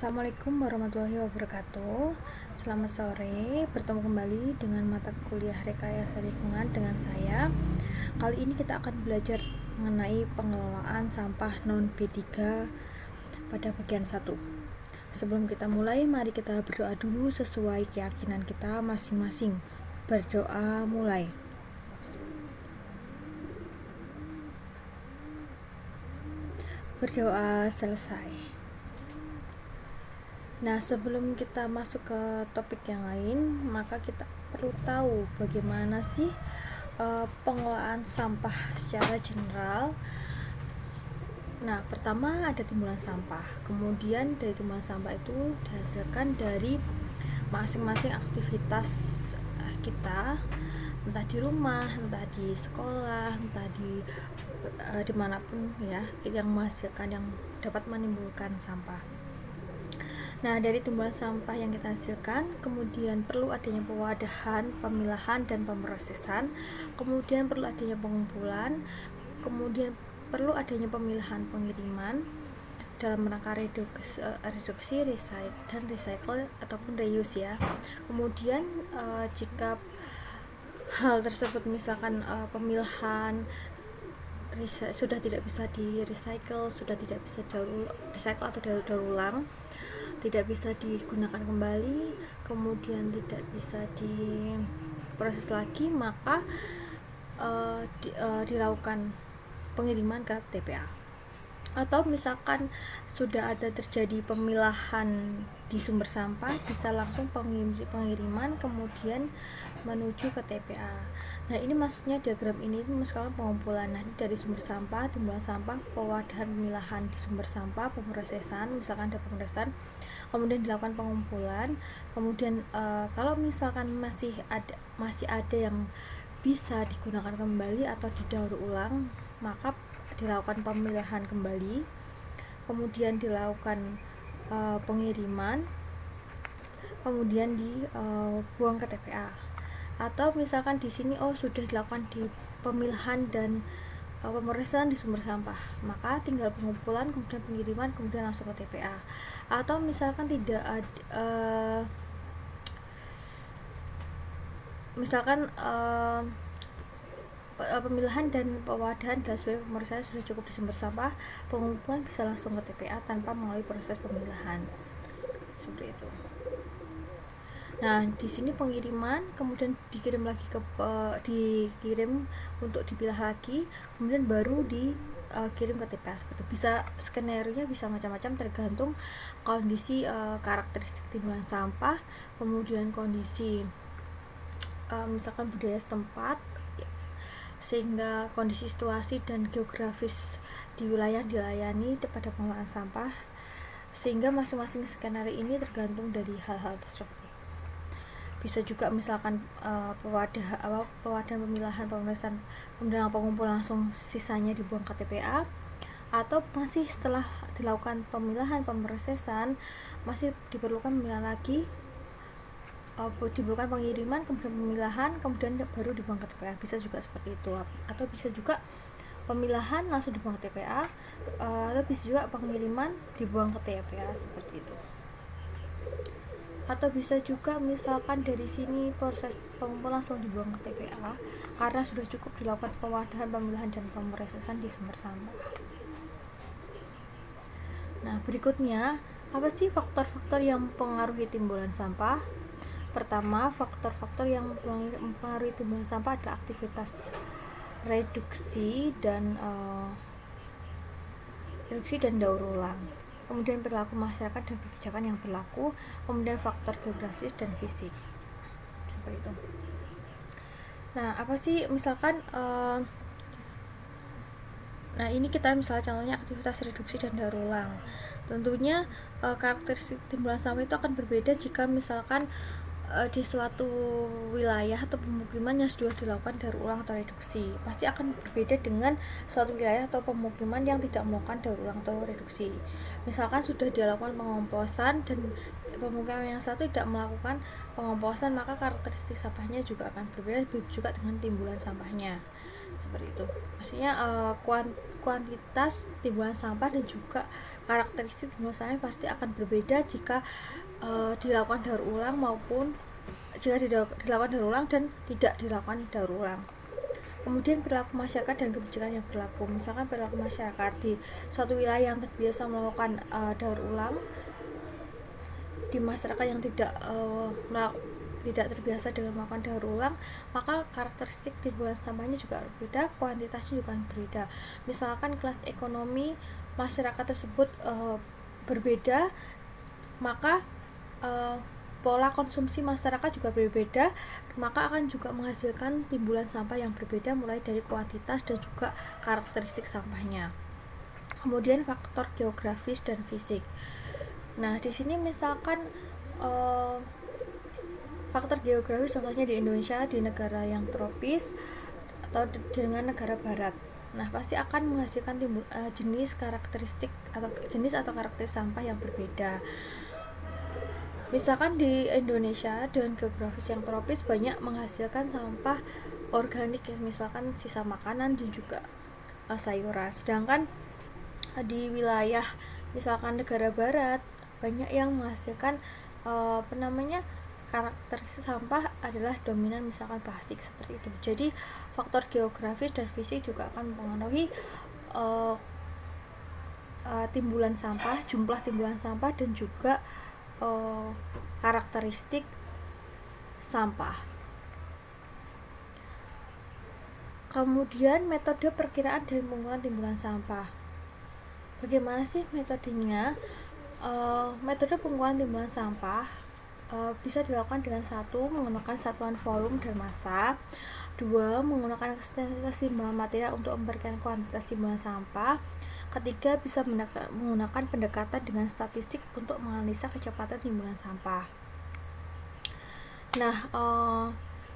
Assalamualaikum warahmatullahi wabarakatuh. Selamat sore, bertemu kembali dengan mata kuliah rekayasa lingkungan dengan saya. Kali ini kita akan belajar mengenai pengelolaan sampah non B3 pada bagian 1. Sebelum kita mulai, mari kita berdoa dulu sesuai keyakinan kita masing-masing. Berdoa mulai. Berdoa selesai. Nah, sebelum kita masuk ke topik yang lain, maka kita perlu tahu bagaimana sih pengelolaan sampah secara general. Nah, pertama ada timbulan sampah. Kemudian dari timbulan sampah itu dihasilkan dari masing-masing aktivitas kita, entah di rumah, entah di sekolah, entah di dimanapun ya, yang menghasilkan, yang dapat menimbulkan sampah. Nah, dari timbulan sampah yang kita hasilkan, kemudian perlu adanya pewadahan, pemilahan, dan pemrosesan, kemudian perlu adanya pengumpulan, kemudian perlu adanya pemilahan pengiriman dalam rangka reduksi, dan recycle ataupun reuse ya. Kemudian jika hal tersebut misalkan pemilahan sudah tidak bisa di recycle, sudah tidak bisa recycle atau daur ulang, tidak bisa digunakan kembali, kemudian tidak bisa diproses lagi, maka dilakukan pengiriman ke TPA. Atau misalkan sudah ada terjadi pemilahan di sumber sampah, bisa langsung pengiriman kemudian menuju ke TPA. Nah, ini maksudnya diagram ini misalkan pengumpulan. Nah, dari sumber sampah, timbulan sampah, pewadahan, pemilahan di sumber sampah, pemrosesan, misalkan ada pemrosesan, kemudian dilakukan pengumpulan, kemudian kalau misalkan masih ada yang bisa digunakan kembali atau didaur ulang, maka dilakukan pemilahan kembali, kemudian dilakukan pengiriman, kemudian dibuang ke TPA. Atau misalkan di sini sudah dilakukan di pemilahan dan pemrosesan di sumber sampah, maka tinggal pengumpulan, kemudian pengiriman, kemudian langsung ke TPA. Atau misalkan tidak ada pemilahan dan pewadahan dan sebagai pemrosesan sudah cukup di sumber sampah, pengumpulan bisa langsung ke TPA tanpa melalui proses pemilahan, seperti itu. Nah, di sini pengiriman, kemudian dikirim lagi dikirim untuk dipilah lagi, kemudian baru dikirim ke TPA. Seperti bisa skenario-nya bisa macam-macam tergantung kondisi karakteristik timbulan sampah, kemudian kondisi misalkan budaya setempat, sehingga kondisi situasi dan geografis di wilayah dilayani pada pengelolaan sampah, sehingga masing-masing skenario ini tergantung dari hal-hal tersebut. Bisa juga misalkan pewadahan, pemilahan, pemrosesan, kemudian pengumpulan langsung sisanya dibuang ke TPA, atau masih setelah dilakukan pemilahan, pemrosesan masih diperlukan pemilahan lagi, diperlukan pengiriman, kemudian pemilahan, kemudian baru dibuang ke TPA. Bisa juga seperti itu. Atau bisa juga pemilahan langsung dibuang ke TPA, atau bisa juga pengiriman dibuang ke TPA, seperti itu. Atau bisa juga misalkan dari sini proses pengumpulan langsung dibuang ke TPA karena sudah cukup dilakukan pewadahan, pemilahan, dan pemrosesan di sumber sampah. Nah, berikutnya, apa sih faktor-faktor yang mempengaruhi timbulan sampah? Pertama, faktor-faktor yang mempengaruhi timbulan sampah adalah aktivitas reduksi dan daur ulang, kemudian perilaku masyarakat dan kebijakan yang berlaku, kemudian faktor geografis dan fisik, seperti itu. Nah, apa sih misalkan nah, ini kita misalnya contohnya aktivitas reduksi dan daur ulang. Tentunya karakteristik timbulan sampah itu akan berbeda jika misalkan di suatu wilayah atau pemukiman yang sudah dilakukan daur ulang atau reduksi, pasti akan berbeda dengan suatu wilayah atau pemukiman yang tidak melakukan daur ulang atau reduksi. Misalkan sudah dilakukan pengomposan dan pemukiman yang satu tidak melakukan pengomposan, maka karakteristik sampahnya juga akan berbeda, juga dengan timbulan sampahnya, seperti itu. Maksudnya kuantitas timbulan sampah dan juga karakteristik timbul sampah pasti akan berbeda jika dilakukan daur ulang maupun jika dilakukan daur ulang dan tidak dilakukan daur ulang. Kemudian perilaku masyarakat dan kebijakan yang berlaku. Misalkan perilaku masyarakat di suatu wilayah yang terbiasa melakukan daur ulang, di masyarakat yang tidak terbiasa dengan melakukan daur ulang, maka karakteristik timbulan sampahnya juga berbeda, kuantitasnya juga berbeda. Misalkan kelas ekonomi masyarakat tersebut berbeda, maka pola konsumsi masyarakat juga berbeda, maka akan juga menghasilkan timbulan sampah yang berbeda mulai dari kuantitas dan juga karakteristik sampahnya. Kemudian faktor geografis dan fisik. Nah, di sini misalkan faktor geografis contohnya di Indonesia, di negara yang tropis atau dengan negara barat. Nah, pasti akan menghasilkan jenis karakteristik atau karakter sampah yang berbeda. Misalkan di Indonesia dengan geografis yang tropis banyak menghasilkan sampah organik, misalkan sisa makanan dan juga sayuran. Sedangkan di wilayah misalkan negara barat banyak yang menghasilkan karakteristik sampah adalah dominan misalkan plastik seperti itu. Jadi faktor geografis dan fisik juga akan mempengaruhi timbulan sampah, jumlah timbulan sampah dan juga karakteristik sampah. Kemudian metode perkiraan dan pengukuran timbulan sampah. Bagaimana sih metodenya? Metode pengukuran timbulan sampah bisa dilakukan dengan 1. Menggunakan satuan volume dan massa. 2. Menggunakan kesetimbangan material untuk memberikan kuantitas timbulan sampah. Ketiga, bisa menggunakan pendekatan dengan statistik untuk menganalisa kecepatan timbulan sampah. Nah,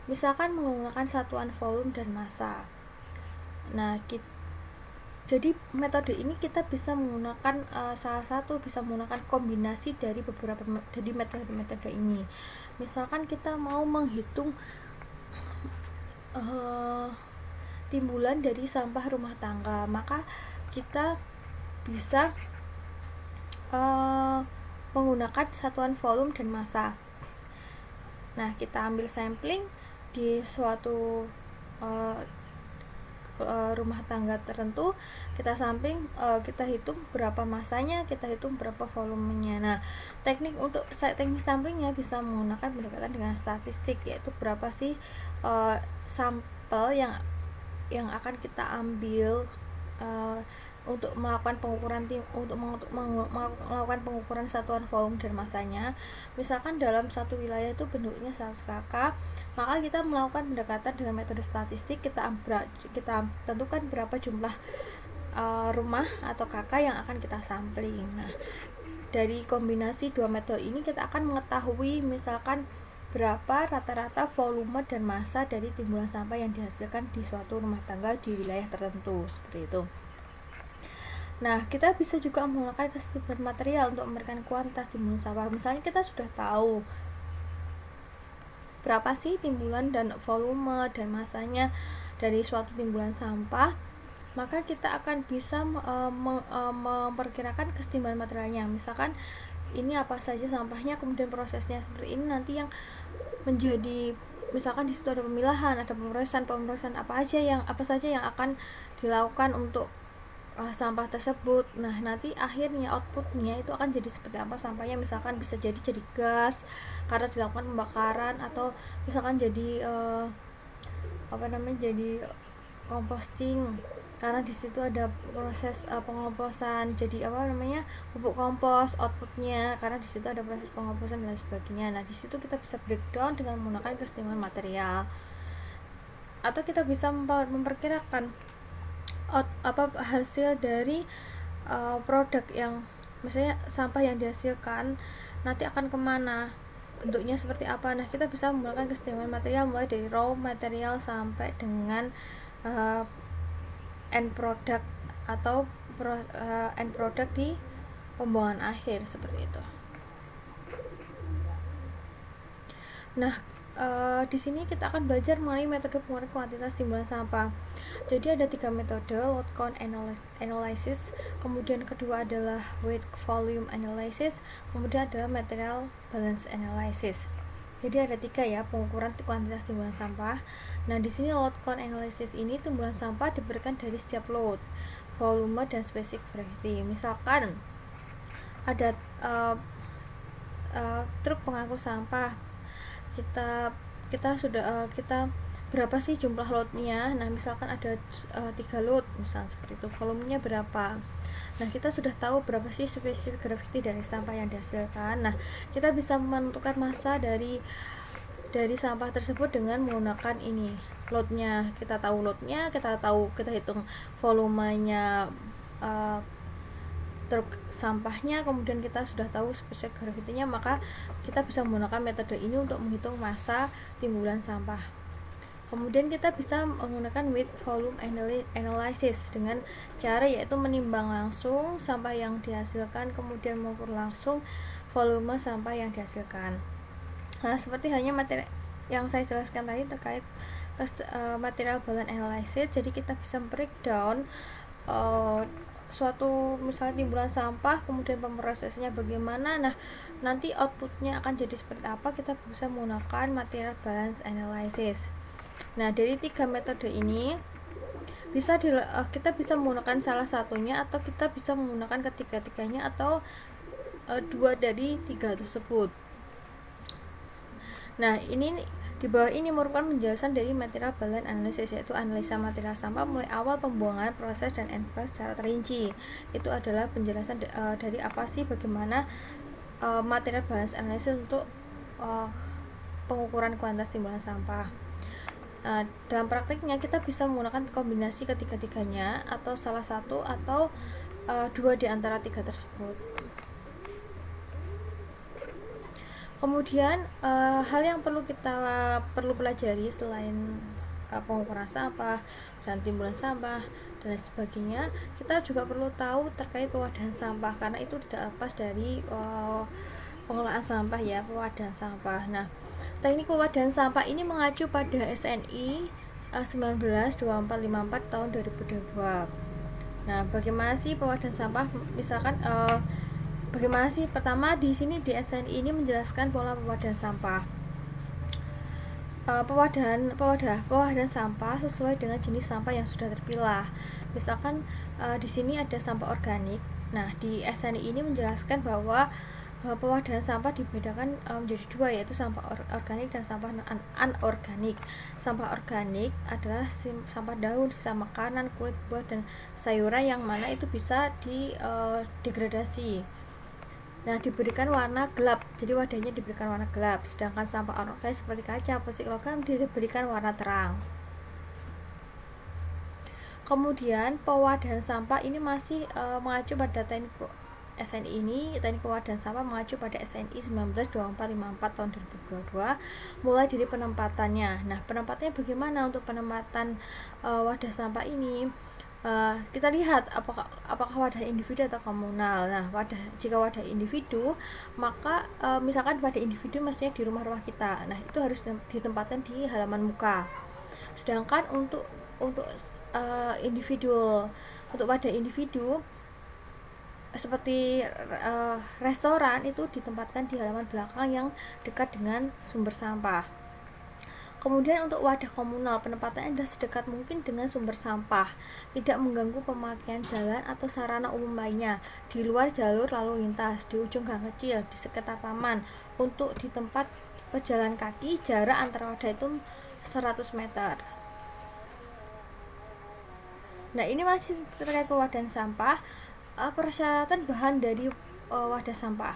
misalkan menggunakan satuan volume dan massa. Nah, jadi metode ini kita bisa menggunakan bisa menggunakan kombinasi dari beberapa dari metode ini. Misalkan kita mau menghitung timbulan dari sampah rumah tangga, maka kita bisa menggunakan satuan volume dan massa. Nah, kita ambil sampling di suatu rumah tangga tertentu, kita hitung berapa massanya, kita hitung berapa volumenya. Nah, teknik samplingnya bisa menggunakan pendekatan dengan statistik, yaitu berapa sih sampel yang akan kita ambil untuk melakukan pengukuran satuan volume dan massanya. Misalkan dalam satu wilayah itu bentuknya 100 kk, maka kita melakukan pendekatan dengan metode statistik. Kita tentukan berapa jumlah rumah atau kk yang akan kita sampling. Nah, dari kombinasi dua metode ini kita akan mengetahui misalkan berapa rata-rata volume dan massa dari timbulan sampah yang dihasilkan di suatu rumah tangga di wilayah tertentu, seperti itu. Nah, kita bisa juga menggunakan kesetimbangan material untuk memberikan kuantitas timbulan sampah. Misalnya kita sudah tahu berapa sih timbulan dan volume dan massanya dari suatu timbulan sampah, maka kita akan bisa memperkirakan kesetimbangan materialnya. Misalkan ini apa saja sampahnya, kemudian prosesnya seperti ini, nanti yang menjadi misalkan di situ ada pemilahan, ada pemrosesan apa saja yang akan dilakukan untuk sampah tersebut. Nah, nanti akhirnya outputnya itu akan jadi seperti apa sampahnya. Misalkan bisa jadi gas karena dilakukan pembakaran, atau misalkan jadi jadi composting karena di situ ada proses pengomposan, jadi pupuk kompos outputnya karena di situ ada proses pengomposan dan lain sebagainya. Nah, di situ kita bisa breakdown dengan menggunakan kesetimbangan material, atau kita bisa memperkirakan hasil dari produk yang misalnya sampah yang dihasilkan nanti akan kemana, bentuknya seperti apa. Nah, kita bisa menggunakan kesetimbangan material mulai dari raw material sampai dengan end product atau end product di pembuangan akhir, seperti itu. Nah, di sini kita akan belajar mengenai metode pengukuran kuantitas timbulan sampah. Jadi ada 3 metode, load count analysis, kemudian kedua adalah weight volume analysis, kemudian adalah material balance analysis. Jadi ada 3 ya pengukuran kuantitas timbulan sampah. Nah di sini load count analysis ini timbulan sampah diberikan dari setiap load, volume dan specific gravity. Misalkan ada truk pengangkut sampah, kita berapa sih jumlah loadnya. Nah misalkan ada 3 load misalnya seperti itu, volumenya berapa. Nah kita sudah tahu berapa sih specific gravity dari sampah yang dihasilkan. Nah kita bisa menentukan massa dari sampah tersebut dengan menggunakan ini loadnya. Kita tahu loadnya, kita hitung volumenya truk sampahnya, kemudian kita sudah tahu specific gravity-nya, maka kita bisa menggunakan metode ini untuk menghitung massa timbulan sampah. Kemudian kita bisa menggunakan weight volume analysis dengan cara yaitu menimbang langsung sampah yang dihasilkan, kemudian mengukur langsung volume sampah yang dihasilkan. Nah, seperti hanya materi yang saya jelaskan tadi terkait material balance analysis, jadi kita bisa breakdown suatu misalnya timbulan sampah, kemudian pemrosesannya bagaimana. Nah nanti outputnya akan jadi seperti apa, kita bisa menggunakan material balance analysis. Nah dari 3 metode ini kita bisa menggunakan salah satunya, atau kita bisa menggunakan ketiga-tiganya, atau 2 dari 3 tersebut. Nah ini di bawah ini merupakan penjelasan dari material balance analysis, yaitu analisa material sampah mulai awal pembuangan, proses, dan end product secara terinci. Itu adalah penjelasan dari apa sih bagaimana material balance analysis untuk pengukuran kuantitas timbulan sampah. Dalam praktiknya kita bisa menggunakan kombinasi ketiga-tiganya, atau salah satu atau 2 di antara 3 tersebut. Kemudian hal yang perlu pelajari selain pengukuran sampah dan timbulan sampah dan lain sebagainya, kita juga perlu tahu terkait pewadahan sampah, karena itu tidak lepas dari pengelolaan sampah ya, pewadahan sampah. Nah teknik pewadahan sampah ini mengacu pada SNI 192454 tahun 2022. Nah bagaimana sih pewadahan sampah? Misalkan bagaimana sih? Pertama di sini di SNI ini menjelaskan pola pewadahan sampah. Pewadahan sampah sesuai dengan jenis sampah yang sudah terpilah. Misalkan di sini ada sampah organik. Nah di SNI ini menjelaskan bahwa pewadahan sampah dibedakan menjadi 2, yaitu sampah organik dan sampah anorganik. Sampah organik adalah sampah daun, sisa makanan, kulit buah dan sayuran yang mana itu bisa degradasi. Nah diberikan warna gelap, jadi wadahnya diberikan warna gelap. Sedangkan sampah anorganik seperti kaca, plastik, logam diberikan warna terang. Kemudian pewadahan sampah ini masih mengacu pada teknik SNI ini. Teknik pewadahan sampah mengacu pada SNI 192454 tahun 2022, mulai dari penempatannya. Nah penempatannya bagaimana untuk penempatan wadah sampah ini? Kita lihat apakah wadah individu atau komunal. Nah jika wadah individu, maka misalkan wadah individu mestinya di rumah-rumah kita. Nah itu harus ditempatkan di halaman muka. Sedangkan untuk wadah individu seperti restoran itu ditempatkan di halaman belakang yang dekat dengan sumber sampah. Kemudian untuk wadah komunal, penempatannya adalah sedekat mungkin dengan sumber sampah, tidak mengganggu pemakaian jalan atau sarana umum lainnya, di luar jalur lalu lintas, di ujung gang kecil, di sekitar taman. Untuk di tempat pejalan kaki, jarak antara wadah itu 100 meter. Nah ini masih terkait pewadahan sampah. Persyaratan bahan dari wadah sampah: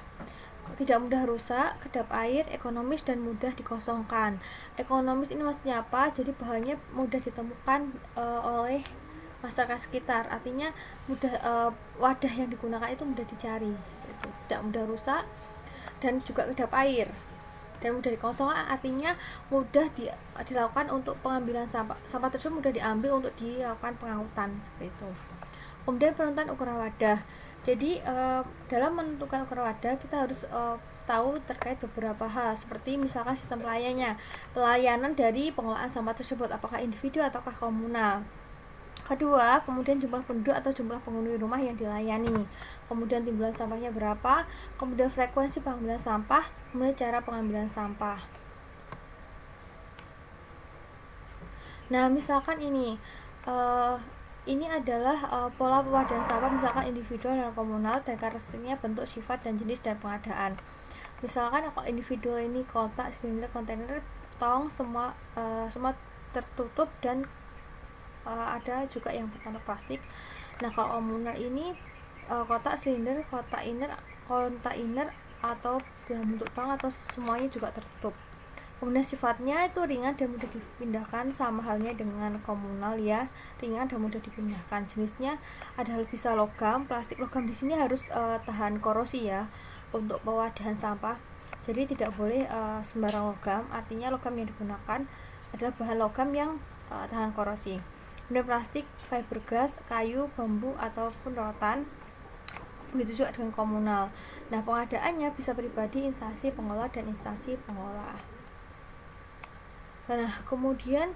tidak mudah rusak, kedap air, ekonomis, dan mudah dikosongkan. Ekonomis ini maksudnya apa? Jadi bahannya mudah ditemukan oleh masyarakat sekitar, artinya wadah yang digunakan itu mudah dicari, seperti itu. Tidak mudah rusak dan juga kedap air dan mudah dikosongkan, artinya mudah dilakukan untuk pengambilan sampah. Sampah tersebut mudah diambil untuk dilakukan pengangkutan, seperti itu. Kemudian penentuan ukuran wadah. Jadi dalam menentukan ukuran wadah kita harus tahu terkait beberapa hal, seperti misalkan sistem pelayanan dari pengelolaan sampah tersebut, apakah individu ataukah komunal. Kedua, kemudian jumlah penduduk atau jumlah penghuni rumah yang dilayani, kemudian timbulan sampahnya berapa, kemudian frekuensi pengambilan sampah, kemudian cara pengambilan sampah. Nah, misalkan ini adalah pola pemadaman sampah, misalkan individual dan komunal, dan karakteristiknya bentuk, sifat, dan jenis dan pengadaan. Misalkan kalau individual ini kotak, silinder, kontainer, tong, semua tertutup dan ada juga yang berkantong plastik. Nah, kalau komunal ini kotak, silinder, kontainer atau dalam bentuk tong atau semuanya juga tertutup. Kemudian sifatnya itu ringan dan mudah dipindahkan, sama halnya dengan komunal ya, ringan dan mudah dipindahkan. Jenisnya adalah bisa logam, plastik. Logam di sini harus tahan korosi ya untuk pewadahan sampah. Jadi tidak boleh sembarang logam, artinya logam yang digunakan adalah bahan logam yang tahan korosi. Kemudian plastik, fiberglass, kayu, bambu ataupun rotan. Begitu juga dengan komunal. Nah, pengadaannya bisa pribadi, instansi pengelola, dan instansi pengelola. Nah, kemudian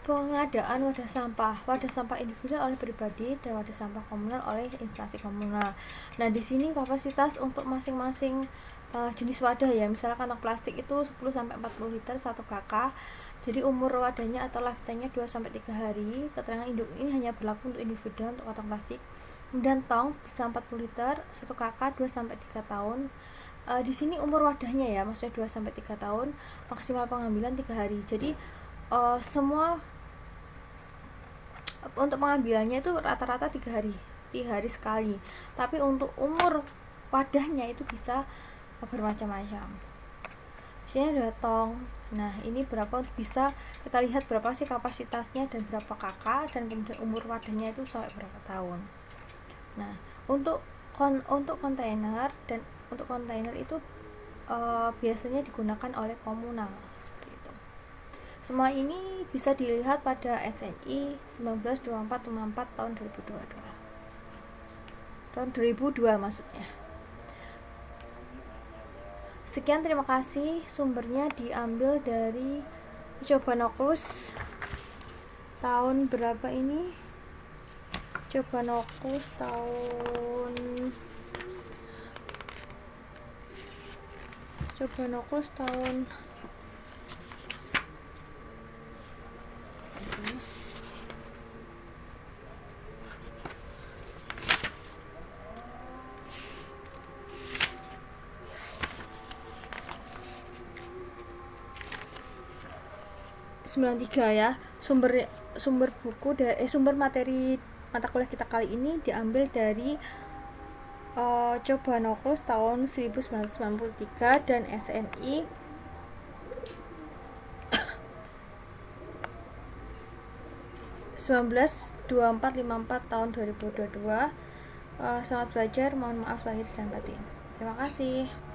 pengadaan wadah sampah individual oleh pribadi dan wadah sampah komunal oleh instansi komunal. Nah, di sini kapasitas untuk masing-masing jenis wadah ya, misalnya kantong plastik itu 10-40 liter 1 kk. Jadi umur wadahnya atau lifetime-nya 2-3 hari. Keterangan induk ini hanya berlaku untuk individual untuk kantong plastik. Kemudian tong bisa 40 liter 1 kk 2-3 tahun. Di sini umur wadahnya ya, maksudnya 2-3 tahun, maksimal pengambilan 3 hari. Jadi semua untuk pengambilannya itu rata-rata 3 hari sekali. Tapi untuk umur wadahnya itu bisa bermacam-macam. Sini ada tong. Nah, ini berapa, bisa kita lihat berapa sih kapasitasnya dan berapa kakak, dan kemudian umur wadahnya itu sampai berapa tahun. Nah, untuk kontainer dan untuk kontainer itu biasanya digunakan oleh komunal seperti itu. Semua ini bisa dilihat pada SNI 1924-54 tahun 2022. Tahun 2002 maksudnya. Sekian, terima kasih. Sumbernya diambil dari Cobanoclus tahun berapa ini? Cobanoclus tahun 93 ya. Sumber materi mata kuliah kita kali ini diambil dari Cobanoclus tahun 1993 dan SNI 1924-54 tahun 2022. Selamat belajar, mohon maaf lahir dan batin. Terima kasih.